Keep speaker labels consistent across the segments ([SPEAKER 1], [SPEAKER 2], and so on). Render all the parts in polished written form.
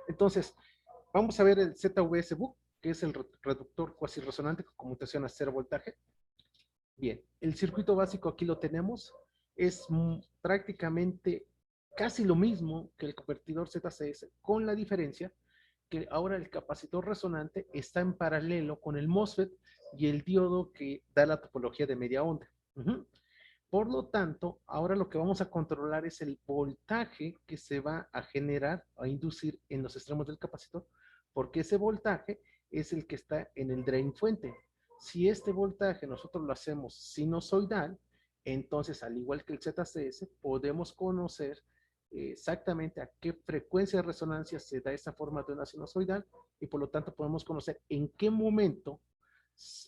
[SPEAKER 1] Entonces, vamos a ver el ZVS-BUC, que es el reductor cuasi resonante con conmutación a 0 voltaje. Bien, el circuito básico aquí lo tenemos. Es prácticamente casi lo mismo que el convertidor ZCS, con la diferencia que ahora el capacitor resonante está en paralelo con el MOSFET y el diodo que da la topología de media onda. Por lo tanto, ahora lo que vamos a controlar es el voltaje que se va a generar, a inducir en los extremos del capacitor, porque ese voltaje es el que está en el drain fuente. Si este voltaje nosotros lo hacemos sinusoidal, entonces al igual que el ZCS, podemos conocer exactamente a qué frecuencia de resonancia se da esa forma de una sinusoidal y por lo tanto podemos conocer en qué momento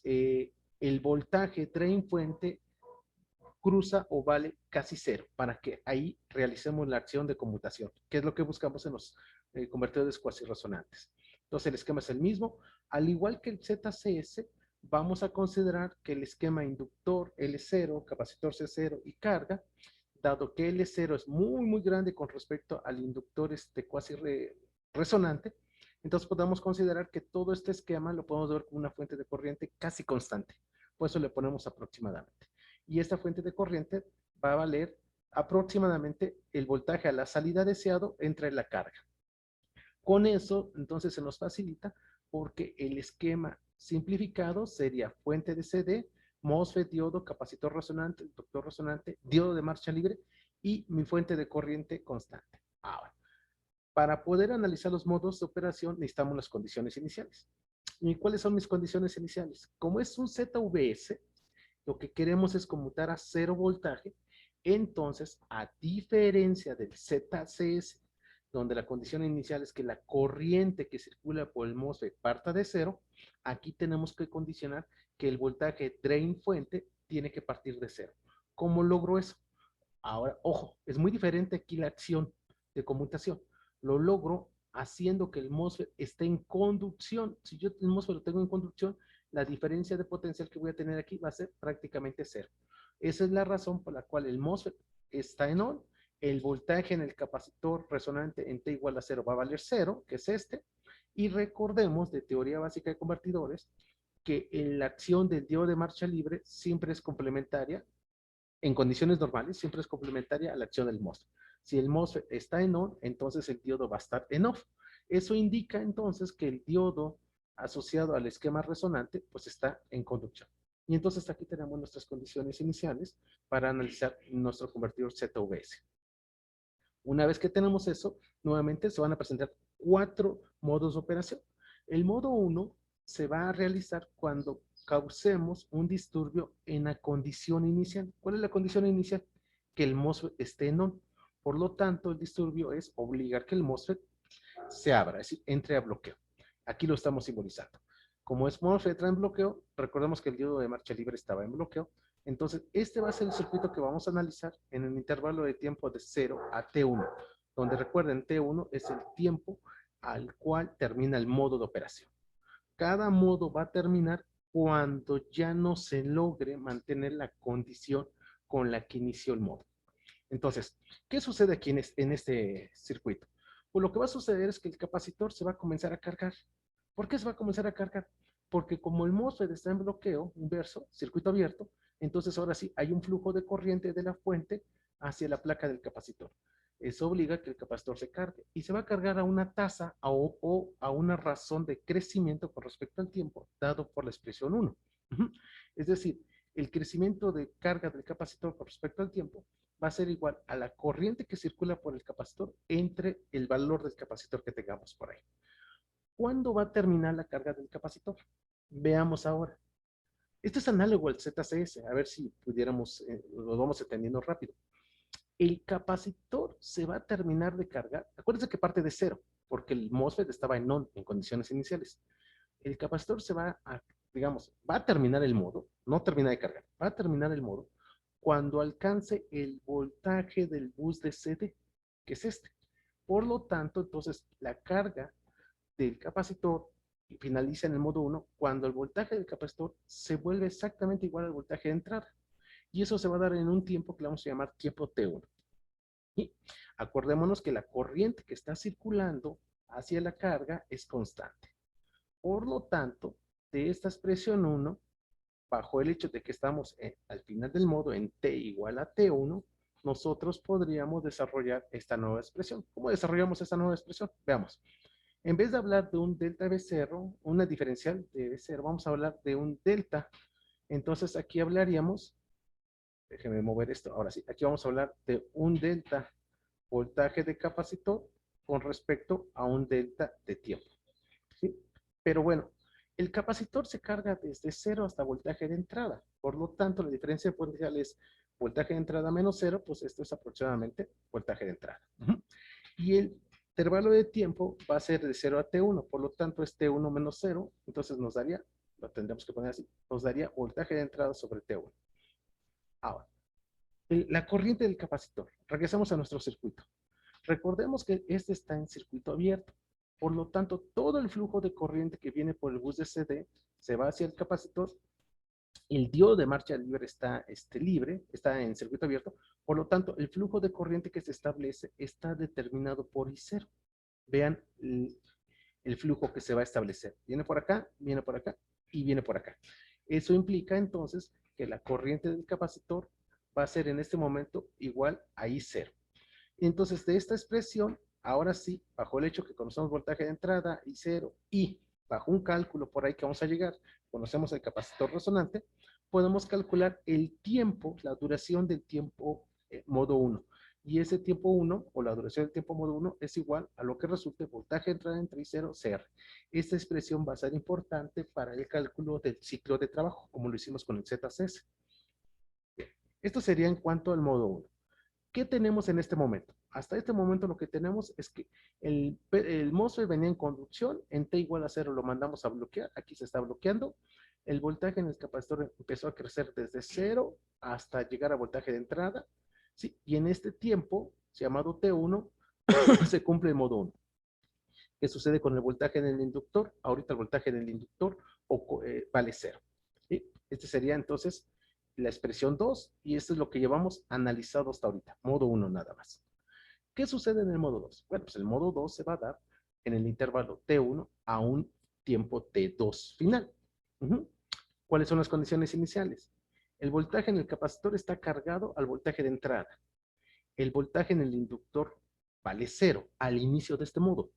[SPEAKER 1] el voltaje drain fuente cruza o vale casi cero, para que ahí realicemos la acción de conmutación, que es lo que buscamos en los convertidores cuasi resonantes. Entonces el esquema es el mismo, al igual que el ZCS, vamos a considerar que el esquema inductor L0, capacitor C0 y carga, dado que L0 es muy grande con respecto al inductor cuasi resonante, entonces podemos considerar que todo este esquema lo podemos ver como una fuente de corriente casi constante. Por eso le ponemos aproximadamente. Y esta fuente de corriente va a valer aproximadamente el voltaje a la salida deseado entre la carga. Con eso, entonces se nos facilita porque el esquema simplificado sería fuente de CD, MOSFET, diodo, capacitor resonante, inductor resonante, diodo de marcha libre y mi fuente de corriente constante. Ahora, para poder analizar los modos de operación necesitamos las condiciones iniciales. ¿Y cuáles son mis condiciones iniciales? Como es un ZVS, lo que queremos es conmutar a 0 voltaje, entonces, a diferencia del ZCS, donde la condición inicial es que la corriente que circula por el MOSFET parta de 0, aquí tenemos que condicionar que el voltaje drain fuente tiene que partir de 0. ¿Cómo logro eso? Ahora, ojo, es muy diferente aquí la acción de conmutación. Lo logro haciendo que el MOSFET esté en conducción. Si yo el MOSFET lo tengo en conducción, la diferencia de potencial que voy a tener aquí va a ser prácticamente cero. Esa es la razón por la cual el MOSFET está en on. El voltaje en el capacitor resonante en T igual a 0 va a valer 0, que es este. Y recordemos de teoría básica de convertidores que la acción del diodo de marcha libre siempre es complementaria en condiciones normales, siempre es complementaria a la acción del MOSFET. Si el MOSFET está en on, entonces el diodo va a estar en off. Eso indica entonces que el diodo asociado al esquema resonante, pues está en conducción. Y entonces aquí tenemos nuestras condiciones iniciales para analizar nuestro convertidor ZVS. Una vez que tenemos eso, nuevamente se van a presentar 4 modos de operación. El modo 1 se va a realizar cuando causemos un disturbio en la condición inicial. ¿Cuál es la condición inicial? Que el MOSFET esté en on. Por lo tanto, el disturbio es obligar que el MOSFET se abra, es decir, entre a bloqueo. Aquí lo estamos simbolizando. Como es MOSFET entra en bloqueo, recordemos que el diodo de marcha libre estaba en bloqueo. Entonces, este va a ser el circuito que vamos a analizar en el intervalo de tiempo de 0 a T1, donde recuerden, T1 es el tiempo al cual termina el modo de operación. Cada modo va a terminar cuando ya no se logre mantener la condición con la que inició el modo. Entonces, ¿qué sucede aquí en este circuito? Pues lo que va a suceder es que el capacitor se va a comenzar a cargar. ¿Por qué se va a comenzar a cargar? Porque como el MOSFET está en bloqueo inverso, circuito abierto, entonces ahora sí hay un flujo de corriente de la fuente hacia la placa del capacitor. Eso obliga a que el capacitor se cargue y se va a cargar a una tasa o a una razón de crecimiento con respecto al tiempo dado por la expresión 1. Es decir, el crecimiento de carga del capacitor con respecto al tiempo va a ser igual a la corriente que circula por el capacitor entre el valor del capacitor que tengamos por ahí. ¿Cuándo va a terminar la carga del capacitor? Veamos ahora. Esto es análogo al ZCS, a ver si pudiéramos, lo vamos entendiendo rápido. El capacitor se va a terminar de cargar. Acuérdense que parte de cero, porque el MOSFET estaba en on, en condiciones iniciales. El capacitor se va a, digamos, va a terminar el modo, no termina de cargar, va a terminar el modo cuando alcance el voltaje del bus de CD, que es este. Por lo tanto, entonces, la carga del capacitor finaliza en el modo 1 cuando el voltaje del capacitor se vuelve exactamente igual al voltaje de entrada. Y eso se va a dar en un tiempo que le vamos a llamar tiempo T1. Y acordémonos que la corriente que está circulando hacia la carga es constante. Por lo tanto, de esta expresión 1, bajo el hecho de que estamos al final del modo en t igual a t1, nosotros podríamos desarrollar esta nueva expresión. ¿Cómo desarrollamos esta nueva expresión? Veamos. En vez de hablar de un delta B0, una diferencial de B0, vamos a hablar de un delta. Entonces aquí hablaríamos, déjenme mover esto, ahora sí, aquí vamos a hablar de un delta voltaje de capacitor con respecto a un delta de tiempo. ¿Sí? Pero bueno, el capacitor se carga desde 0 hasta voltaje de entrada. Por lo tanto, la diferencia de potencial es voltaje de entrada menos 0, pues esto es aproximadamente voltaje de entrada. Y el intervalo de tiempo va a ser de 0 a T1, por lo tanto es T1 menos 0, entonces nos daría, lo tendremos que poner así, nos daría voltaje de entrada sobre T1. Ahora, la corriente del capacitor. Regresamos a nuestro circuito. Recordemos que este está en circuito abierto. Por lo tanto, todo el flujo de corriente que viene por el bus de CD se va hacia el capacitor. El diodo de marcha libre está libre, está en circuito abierto. Por lo tanto, el flujo de corriente que se establece está determinado por I0. Vean el flujo que se va a establecer. Viene por acá y viene por acá. Eso implica entonces que la corriente del capacitor va a ser en este momento igual a I0. Entonces, de esta expresión, ahora sí, bajo el hecho que conocemos voltaje de entrada, I0, y bajo un cálculo por ahí que vamos a llegar, conocemos el capacitor resonante, podemos calcular el tiempo, la duración del tiempo modo 1. Y ese tiempo 1, o la duración del tiempo modo 1, es igual a lo que resulte voltaje de entrada entre I0, CR. Esta expresión va a ser importante para el cálculo del ciclo de trabajo, como lo hicimos con el ZCS. Esto sería en cuanto al modo 1. ¿Qué tenemos en este momento? Hasta este momento lo que tenemos es que el MOSFET venía en conducción, en T igual a 0 lo mandamos a bloquear, aquí se está bloqueando, el voltaje en el capacitor empezó a crecer desde 0 hasta llegar a voltaje de entrada, ¿sí? Y en este tiempo, llamado T1, se cumple el modo 1. ¿Qué sucede con el voltaje en el inductor? Ahorita el voltaje en el inductor vale 0. ¿Sí? Este sería entonces la expresión 2, y esto es lo que llevamos analizado hasta ahorita, modo 1 nada más. ¿Qué sucede en el modo 2? Bueno, pues el modo 2 se va a dar en el intervalo T1 a un tiempo T2 final. ¿Cuáles son las condiciones iniciales? El voltaje en el capacitor está cargado al voltaje de entrada. El voltaje en el inductor vale 0 al inicio de este modo.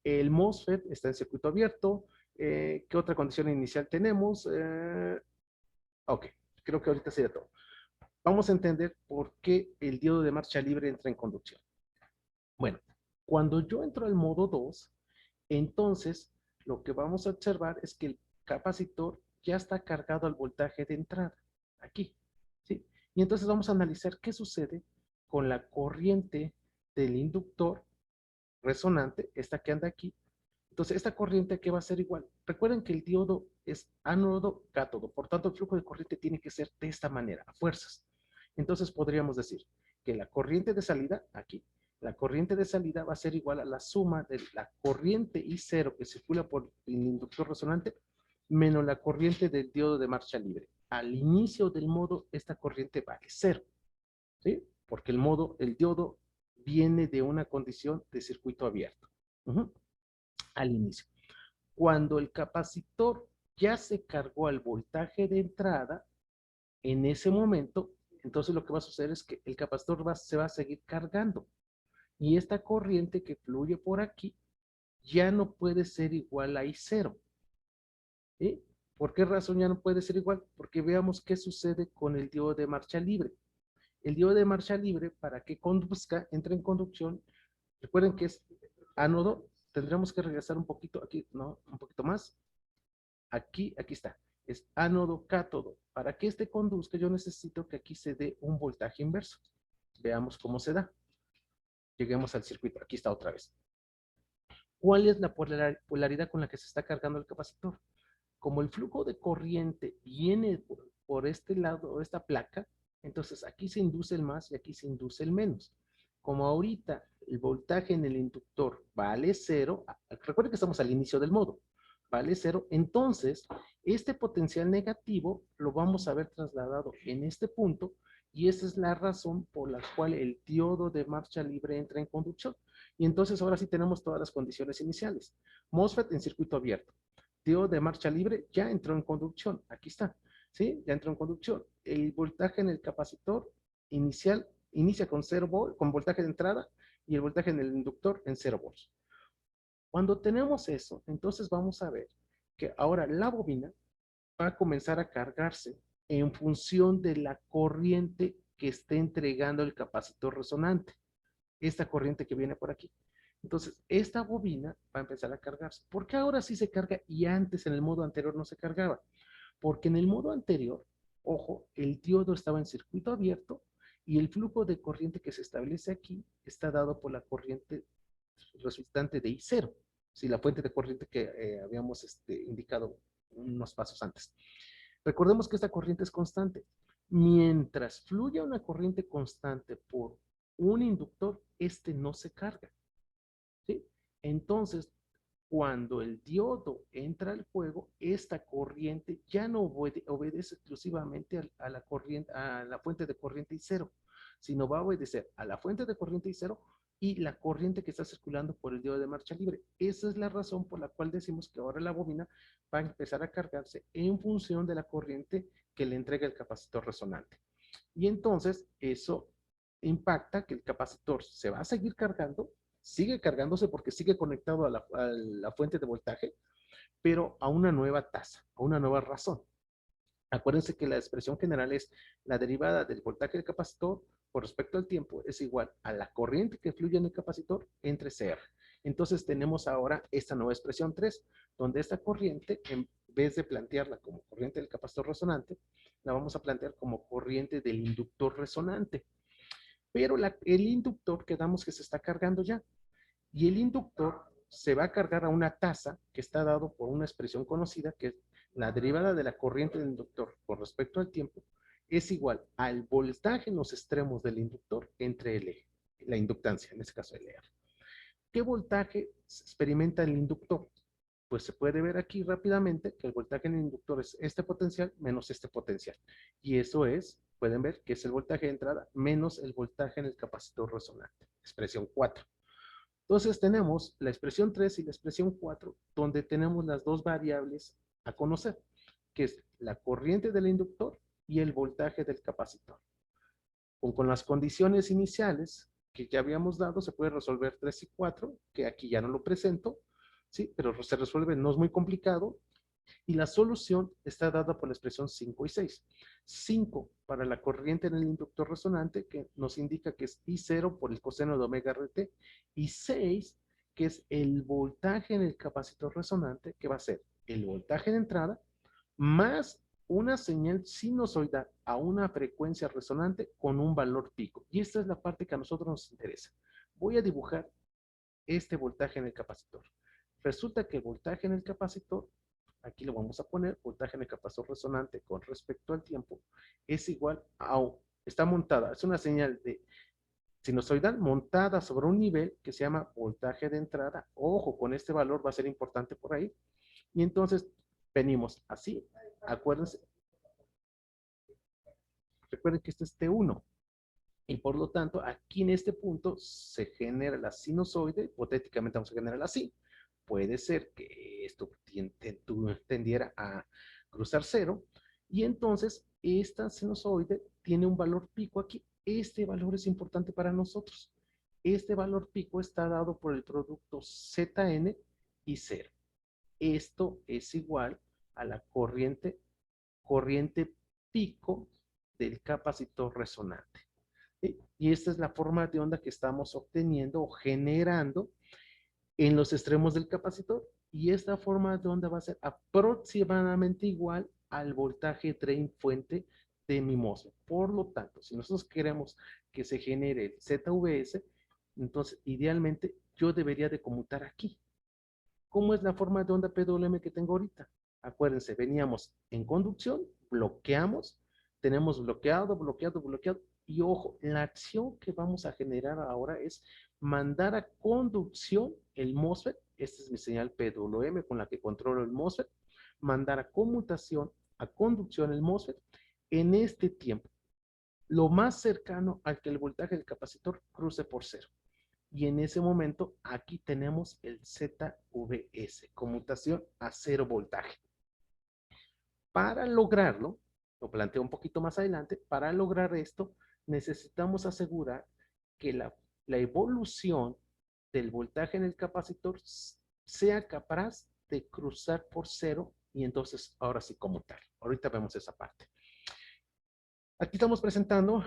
[SPEAKER 1] El MOSFET está en circuito abierto. ¿Qué otra condición inicial tenemos? Ok, creo que ahorita sería todo. Vamos a entender por qué el diodo de marcha libre entra en conducción. Bueno, cuando yo entro al modo 2, entonces lo que vamos a observar es que el capacitor ya está cargado al voltaje de entrada, aquí, ¿sí? Y entonces vamos a analizar qué sucede con la corriente del inductor resonante, esta que anda aquí. Entonces, esta corriente, ¿qué va a ser igual? Recuerden que el diodo es ánodo-cátodo, por tanto, el flujo de corriente tiene que ser de esta manera, a fuerzas. Entonces, podríamos decir que la corriente de salida, aquí, la corriente de salida va a ser igual a la suma de la corriente I0 que circula por el inductor resonante menos la corriente del diodo de marcha libre. Al inicio del modo, esta corriente vale 0, ¿sí? Porque el diodo viene de una condición de circuito abierto. Al inicio. Cuando el capacitor ya se cargó al voltaje de entrada, en ese momento, entonces lo que va a suceder es que el capacitor se va a seguir cargando. Y esta corriente que fluye por aquí ya no puede ser igual a I0. ¿Sí? ¿Por qué razón ya no puede ser igual? Porque veamos qué sucede con el diodo de marcha libre. El diodo de marcha libre, para que conduzca, entre en conducción. Recuerden que es ánodo. Tendremos que regresar un poquito aquí, ¿no? Un poquito más. Aquí está. Es ánodo cátodo. Para que este conduzca, yo necesito que aquí se dé un voltaje inverso. Veamos cómo se da. Lleguemos al circuito. Aquí está otra vez. ¿Cuál es la polaridad con la que se está cargando el capacitor? Como el flujo de corriente viene por este lado, esta placa, entonces aquí se induce el más y aquí se induce el menos. Como ahorita el voltaje en el inductor vale 0, recuerden que estamos al inicio del modo, vale 0, entonces este potencial negativo lo vamos a ver trasladado en este punto, y esa es la razón por la cual el diodo de marcha libre entra en conducción. Y entonces ahora sí tenemos todas las condiciones iniciales. MOSFET en circuito abierto. Diodo de marcha libre ya entró en conducción. Aquí está. ¿Sí? Ya entró en conducción. El voltaje en el capacitor inicial inicia con 0 volts, con voltaje de entrada, y el voltaje en el inductor en 0 volts. Cuando tenemos eso, entonces vamos a ver que ahora la bobina va a comenzar a cargarse en función de la corriente que esté entregando el capacitor resonante. Esta corriente que viene por aquí. Entonces, esta bobina va a empezar a cargarse. ¿Por qué ahora sí se carga y antes en el modo anterior no se cargaba? Porque en el modo anterior, ojo, el diodo estaba en circuito abierto y el flujo de corriente que se establece aquí está dado por la corriente resultante de I0, si la fuente de corriente que habíamos indicado unos pasos antes. Recordemos que esta corriente es constante. Mientras fluya una corriente constante por un inductor, este no se carga. ¿Sí? Entonces, cuando el diodo entra al juego, esta corriente ya no obedece exclusivamente la corriente, a la fuente de corriente I0, sino va a obedecer a la fuente de corriente I0 y la corriente que está circulando por el diodo de marcha libre. Esa es la razón por la cual decimos que ahora la bobina va a empezar a cargarse en función de la corriente que le entrega el capacitor resonante. Y entonces eso impacta que el capacitor se va a seguir cargando, sigue cargándose porque sigue conectado a la fuente de voltaje, pero a una nueva tasa, a una nueva razón. Acuérdense que la expresión general es la derivada del voltaje del capacitor con respecto al tiempo es igual a la corriente que fluye en el capacitor entre CR. Entonces tenemos ahora esta nueva expresión 3, donde esta corriente, en vez de plantearla como corriente del capacitor resonante, la vamos a plantear como corriente del inductor resonante. Pero el inductor quedamos que se está cargando ya. Y el inductor se va a cargar a una tasa que está dado por una expresión conocida, que es la derivada de la corriente del inductor con respecto al tiempo, es igual al voltaje en los extremos del inductor entre el eje, la inductancia, en este caso LR. ¿Qué voltaje experimenta el inductor? Pues se puede ver aquí rápidamente que el voltaje en el inductor es este potencial menos este potencial. Y eso es, pueden ver que es el voltaje de entrada menos el voltaje en el capacitor resonante. Expresión 4. Entonces tenemos la expresión 3 y la expresión 4, donde tenemos las dos variables a conocer, que es la corriente del inductor y el voltaje del capacitor. Con las condiciones iniciales que ya habíamos dado, se puede resolver 3 y 4, que aquí ya no lo presento, ¿sí? Pero se resuelve, no es muy complicado, y la solución está dada por la expresión 5 y 6. 5 para la corriente en el inductor resonante, que nos indica que es I0 por el coseno de omega RT, y 6, que es el voltaje en el capacitor resonante, que va a ser el voltaje de entrada, más una señal sinusoidal a una frecuencia resonante con un valor pico. Y esta es la parte que a nosotros nos interesa. Voy a dibujar este voltaje en el capacitor. Resulta que el voltaje en el capacitor, aquí lo vamos a poner, voltaje en el capacitor resonante con respecto al tiempo, es igual a, está montada, es una señal de sinusoidal montada sobre un nivel que se llama voltaje de entrada. Ojo, con este valor va a ser importante por ahí. Y entonces venimos así, acuérdense, recuerden que este es T1. Y por lo tanto, aquí en este punto se genera la sinusoide, hipotéticamente vamos a generarla así. Puede ser que esto tendiera a cruzar cero, y entonces esta sinusoide tiene un valor pico aquí. Este valor es importante para nosotros. Este valor pico está dado por el producto Zn y 0. Esto es igual a la corriente pico del capacitor resonante. Y esta es la forma de onda que estamos obteniendo o generando en los extremos del capacitor. Y esta forma de onda va a ser aproximadamente igual al voltaje drain fuente de mi MOSFET. Por lo tanto, si nosotros queremos que se genere el ZVS, entonces idealmente yo debería de conmutar aquí. ¿Cómo es la forma de onda PWM que tengo ahorita? Acuérdense, veníamos en conducción, bloqueamos, tenemos bloqueado, bloqueado, bloqueado. Y ojo, la acción que vamos a generar ahora es mandar a conducción el MOSFET. Esta es mi señal PWM con la que controlo el MOSFET. Mandar a conmutación, a conducción el MOSFET en este tiempo, lo más cercano al que el voltaje del capacitor cruce por cero. Y en ese momento, aquí tenemos el ZVS, conmutación a 0 voltaje. Para lograrlo, lo planteo un poquito más adelante, para lograr esto, necesitamos asegurar que la evolución del voltaje en el capacitor sea capaz de cruzar por 0 y entonces ahora sí conmutar. Ahorita vemos esa parte. Aquí estamos presentando,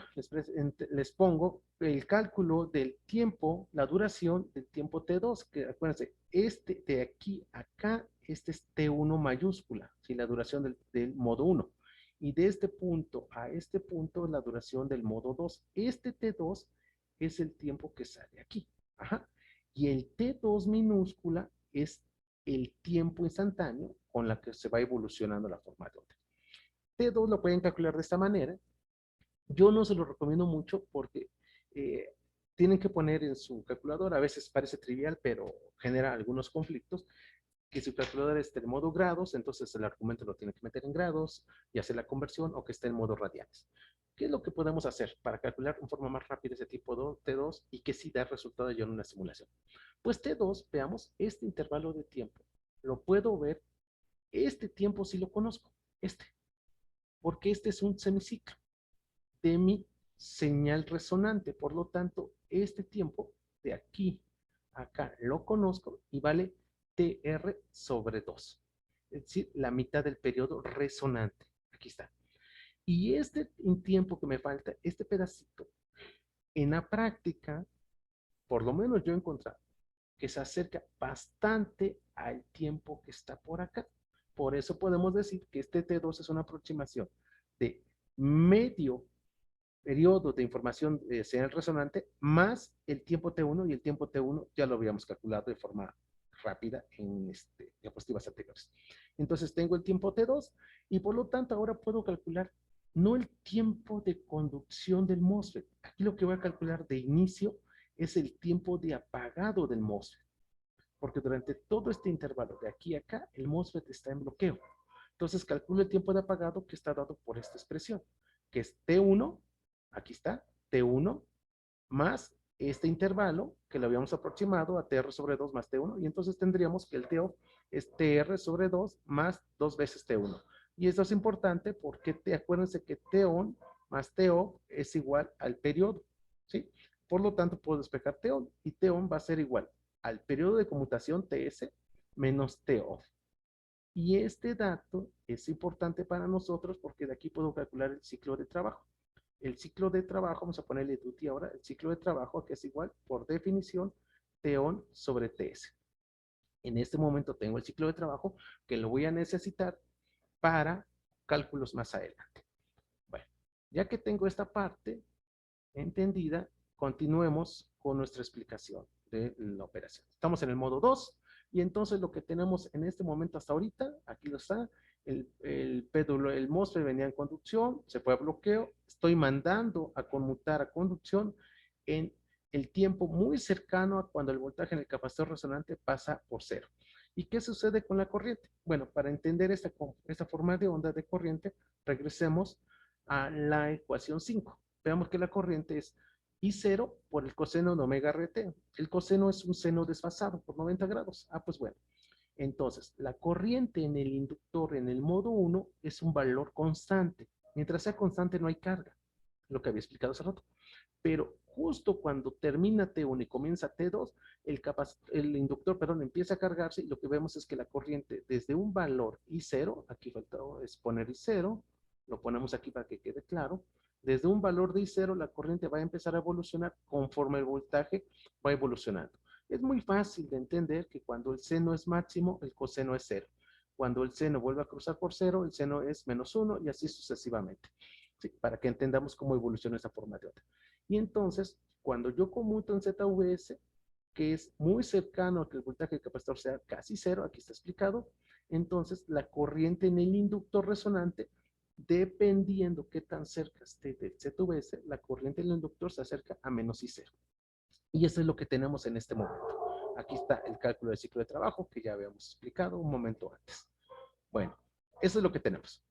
[SPEAKER 1] les pongo el cálculo del tiempo, la duración del tiempo T2, que acuérdense, este de aquí a acá, este es T1 mayúscula, ¿sí? La duración del modo 1. Y de este punto a este punto, la duración del modo 2. Este T2 es el tiempo que sale aquí. Ajá. Y el T2 minúscula es el tiempo instantáneo con la que se va evolucionando la forma de onda. T2 lo pueden calcular de esta manera. Yo no se lo recomiendo mucho porque eh, tienen que poner en su calculadora, a veces parece trivial, pero genera algunos conflictos, que su calculadora esté en modo grados, entonces el argumento lo tiene que meter en grados y hacer la conversión, o que esté en modo radianes. ¿Qué es lo que podemos hacer para calcular en forma más rápida ese tipo de T2 y que sí da resultado yo en una simulación? Pues T2, veamos, este intervalo de tiempo, lo puedo ver, este tiempo sí lo conozco, porque este es un semiciclo de mi señal resonante. Por lo tanto, este tiempo de aquí a acá lo conozco y vale TR sobre 2. Es decir, la mitad del periodo resonante. Aquí está. Y este tiempo que me falta, este pedacito, en la práctica, por lo menos yo he encontrado que se acerca bastante al tiempo que está por acá. Por eso podemos decir que este T2 es una aproximación de medio periodo de información señal resonante más el tiempo T1, y el tiempo T1 ya lo habíamos calculado de forma rápida en diapositivas anteriores. Entonces tengo el tiempo T2 y por lo tanto ahora puedo calcular no el tiempo de conducción del MOSFET. Aquí lo que voy a calcular de inicio es el tiempo de apagado del MOSFET, porque durante todo este intervalo de aquí a acá el MOSFET está en bloqueo. Entonces calculo el tiempo de apagado que está dado por esta expresión, que es T1, aquí está, T1 más este intervalo que lo habíamos aproximado a TR sobre 2 más T1, y entonces tendríamos que el TO es TR sobre 2 más 2 veces T1. Y esto es importante porque acuérdense que TON más TO es igual al periodo, ¿sí? Por lo tanto, puedo despejar TON, y TON va a ser igual al periodo de conmutación TS menos TO. Y este dato es importante para nosotros porque de aquí puedo calcular el ciclo de trabajo. El ciclo de trabajo, vamos a ponerle duty ahora, el ciclo de trabajo que es igual, por definición, T-on sobre TS. En este momento tengo el ciclo de trabajo que lo voy a necesitar para cálculos más adelante. Bueno, ya que tengo esta parte entendida, continuemos con nuestra explicación de la operación. Estamos en el modo 2 y entonces lo que tenemos en este momento hasta ahorita, aquí lo está, el MOSFET venía en conducción, se fue a bloqueo, estoy mandando a conmutar a conducción en el tiempo muy cercano a cuando el voltaje en el capacitor resonante pasa por 0. ¿Y qué sucede con la corriente? Bueno, para entender esta forma de onda de corriente, regresemos a la ecuación 5. Veamos que la corriente es I0 por el coseno de omega RT. El coseno es un seno desfasado por 90 grados. Ah, pues bueno. Entonces, la corriente en el inductor en el modo 1 es un valor constante. Mientras sea constante no hay carga, lo que había explicado hace rato. Pero justo cuando termina T1 y comienza T2, el inductor, perdón, empieza a cargarse, y lo que vemos es que la corriente desde un valor I0, aquí falta es poner I0, lo ponemos aquí para que quede claro, desde un valor de I0 la corriente va a empezar a evolucionar conforme el voltaje va evolucionando. Es muy fácil de entender que cuando el seno es máximo, el coseno es 0. Cuando el seno vuelve a cruzar por 0, el seno es menos 1 y así sucesivamente. ¿Sí? Para que entendamos cómo evoluciona esa forma de onda. Y entonces, cuando yo conmuto en ZVS, que es muy cercano a que el voltaje del capacitor sea casi 0, aquí está explicado, entonces la corriente en el inductor resonante, dependiendo qué tan cerca esté del ZVS, la corriente en el inductor se acerca a menos I0. Y eso es lo que tenemos en este momento. Aquí está el cálculo del ciclo de trabajo que ya habíamos explicado un momento antes. Bueno, eso es lo que tenemos.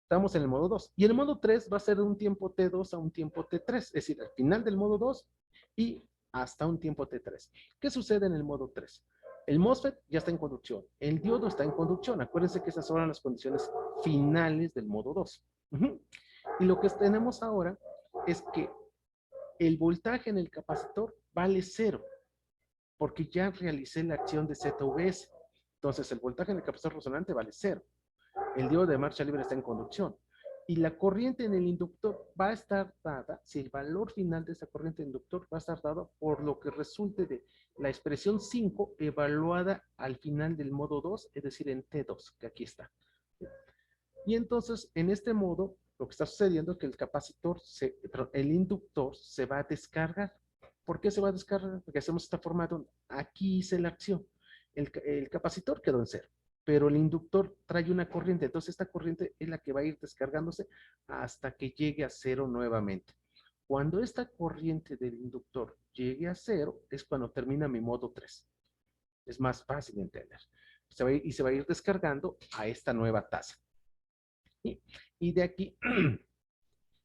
[SPEAKER 1] Estamos en el modo 2. Y el modo 3 va a ser de un tiempo T2 a un tiempo T3. Es decir, al final del modo 2 y hasta un tiempo T3. ¿Qué sucede en el modo 3? El MOSFET ya está en conducción, el diodo está en conducción. Acuérdense que esas son las condiciones finales del modo 2. Y lo que tenemos ahora es que el voltaje en el capacitor vale 0, porque ya realicé la acción de ZVS. Entonces el voltaje en el capacitor resonante vale 0. El diodo de marcha libre está en conducción. Y la corriente en el inductor va a estar dada, si el valor final de esa corriente inductor va a estar dado por lo que resulte de la expresión 5 evaluada al final del modo 2, es decir, en T2, que aquí está. Y entonces, en este modo, lo que está sucediendo es que el capacitor, el inductor se va a descargar. ¿Por qué se va a descargar? Porque hacemos esta forma donde aquí hice la acción. El capacitor quedó en 0, pero el inductor trae una corriente. Entonces, esta corriente es la que va a ir descargándose hasta que llegue a 0 nuevamente. Cuando esta corriente del inductor llegue a 0, es cuando termina mi modo 3. Es más fácil de entender. Y se va a ir descargando a esta nueva tasa. Y de aquí,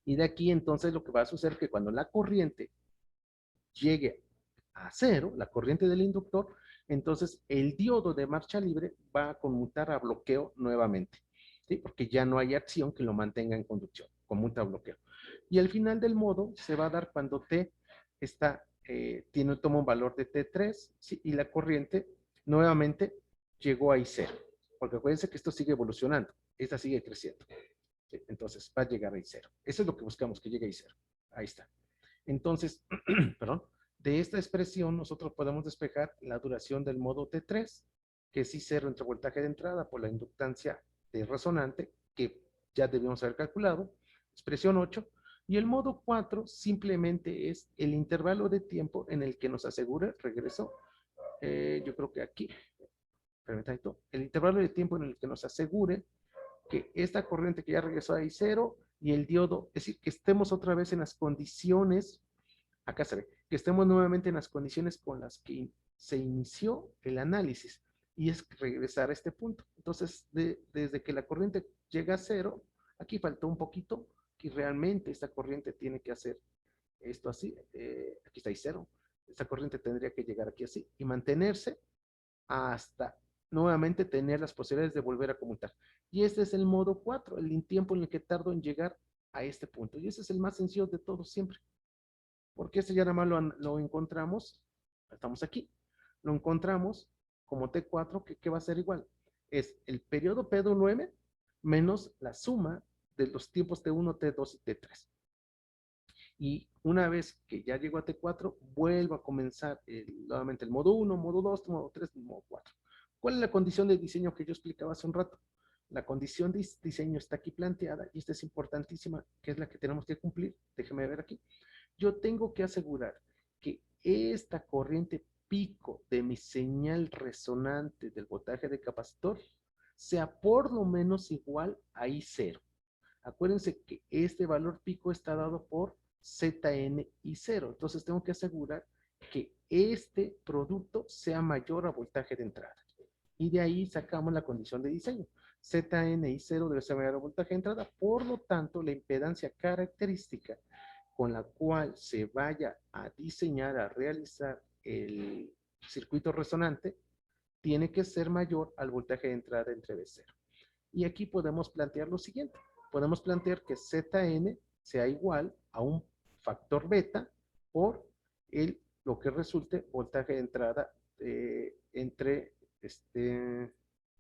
[SPEAKER 1] y de aquí entonces lo que va a suceder es que cuando la corriente llegue a 0, la corriente del inductor, entonces el diodo de marcha libre va a conmutar a bloqueo nuevamente, ¿sí? Porque ya no hay acción que lo mantenga en conducción, conmuta a bloqueo. Y al final del modo se va a dar cuando T está, toma un valor de T3, ¿sí? Y la corriente nuevamente llegó a I0, porque acuérdense que esto sigue evolucionando, esta sigue creciendo. Entonces va a llegar a I0. Eso es lo que buscamos, que llegue a I0. Ahí está. Entonces, perdón, de esta expresión nosotros podemos despejar la duración del modo T3, que es I0 entre voltaje de entrada por la inductancia de resonante, que ya debíamos haber calculado, expresión 8, y el modo 4 simplemente es el intervalo de tiempo en el que nos asegura, regreso, yo creo que aquí, permítanme, el intervalo de tiempo en el que nos asegure que esta corriente que ya regresó a I0 y el diodo, es decir, que estemos otra vez en las condiciones, acá se ve, que estemos nuevamente en las condiciones con las que se inició el análisis, y es regresar a este punto. Entonces, desde que la corriente llega a 0, aquí faltó un poquito, que realmente esta corriente tiene que hacer esto así, aquí está I0, esta corriente tendría que llegar aquí así, y mantenerse hasta nuevamente tener las posibilidades de volver a conmutar. Y este es el modo 4, el tiempo en el que tardo en llegar a este punto. Y ese es el más sencillo de todos siempre. Porque este ya nada más lo encontramos, estamos aquí, lo encontramos como T4, que va a ser igual. Es el periodo P1M menos la suma de los tiempos T1, T2 y T3. Y una vez que ya llego a T4, vuelvo a comenzar nuevamente el modo 1, modo 2, modo 3, modo 4. ¿Cuál es la condición de diseño que yo explicaba hace un rato? La condición de diseño está aquí planteada y esta es importantísima, que es la que tenemos que cumplir. Déjeme ver aquí. Yo tengo que asegurar que esta corriente pico de mi señal resonante del voltaje de capacitor sea por lo menos igual a I0. Acuérdense que este valor pico está dado por Zn y 0. Entonces tengo que asegurar que este producto sea mayor a voltaje de entrada. Y de ahí sacamos la condición de diseño. Zn y 0 debe ser mayor a voltaje de entrada. Por lo tanto, la impedancia característica con la cual se vaya a diseñar, a realizar el circuito resonante, tiene que ser mayor al voltaje de entrada entre V0. Y aquí podemos plantear lo siguiente. Podemos plantear que Zn sea igual a un factor beta por lo que resulte voltaje de entrada entre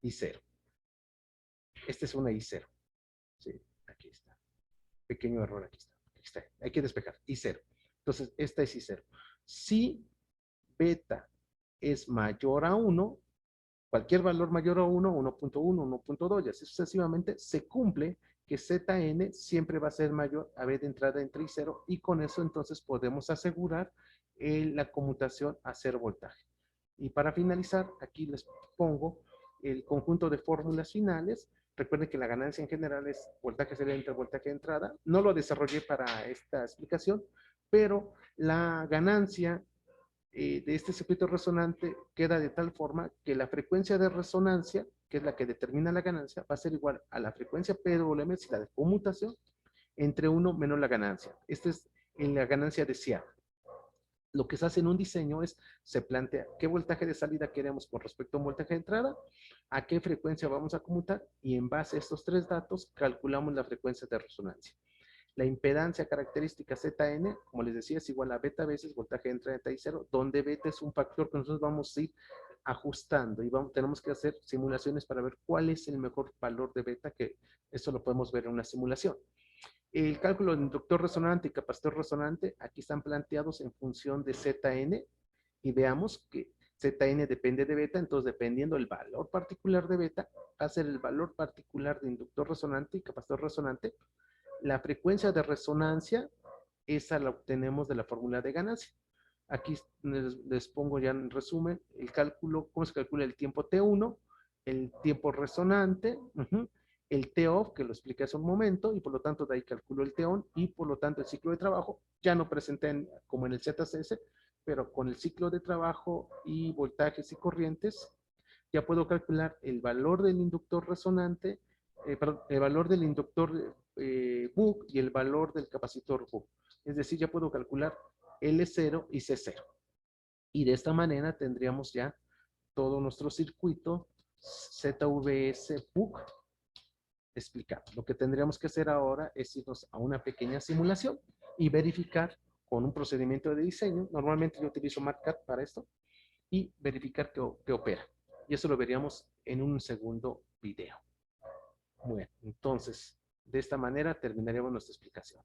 [SPEAKER 1] I0. Este es una I0. Sí, aquí está. Pequeño error, aquí está. Aquí está. Hay que despejar. I0. Entonces, esta es I0. Si beta es mayor a 1, cualquier valor mayor a 1, 1.1, 1.2 y así sucesivamente, se cumple que Zn siempre va a ser mayor a B de entrada entre I0 y con eso entonces podemos asegurar la conmutación a 0 voltaje. Y para finalizar, aquí les pongo el conjunto de fórmulas finales. Recuerden que la ganancia en general es voltaje saliente entre voltaje de entrada. No lo desarrollé para esta explicación, pero la ganancia de este circuito resonante queda de tal forma que la frecuencia de resonancia, que es la que determina la ganancia, va a ser igual a la frecuencia PWM, si la de conmutación, entre 1 menos la ganancia. Esta es la ganancia deseada. Lo que se hace en un diseño es, se plantea qué voltaje de salida queremos con respecto a un voltaje de entrada, a qué frecuencia vamos a conmutar y en base a estos tres datos calculamos la frecuencia de resonancia. La impedancia característica Zn, como les decía, es igual a beta veces voltaje de entrada y cero, donde beta es un factor que nosotros vamos a ir ajustando y tenemos que hacer simulaciones para ver cuál es el mejor valor de beta, que eso lo podemos ver en una simulación. El cálculo de inductor resonante y capacitor resonante aquí están planteados en función de Zn y veamos que Zn depende de beta, entonces dependiendo del valor particular de beta, va a ser el valor particular de inductor resonante y capacitor resonante. La frecuencia de resonancia, esa la obtenemos de la fórmula de ganancia. Aquí les pongo ya en resumen el cálculo, cómo se calcula el tiempo T1, el tiempo resonante, el T-off, que lo expliqué hace un momento, y por lo tanto de ahí calculo el T-on, y por lo tanto el ciclo de trabajo, ya no presenté como en el ZCS, pero con el ciclo de trabajo y voltajes y corrientes, ya puedo calcular el valor del inductor resonante, perdón, el valor del inductor Buck y el valor del capacitor Buck. Es decir, ya puedo calcular L0 y C0. Y de esta manera tendríamos ya todo nuestro circuito ZVS Buck explicado. Lo que tendríamos que hacer ahora es irnos a una pequeña simulación y verificar con un procedimiento de diseño. Normalmente yo utilizo MATLAB para esto y verificar que opera. Y eso lo veríamos en un segundo video. Bueno, entonces, de esta manera terminaríamos nuestra explicación.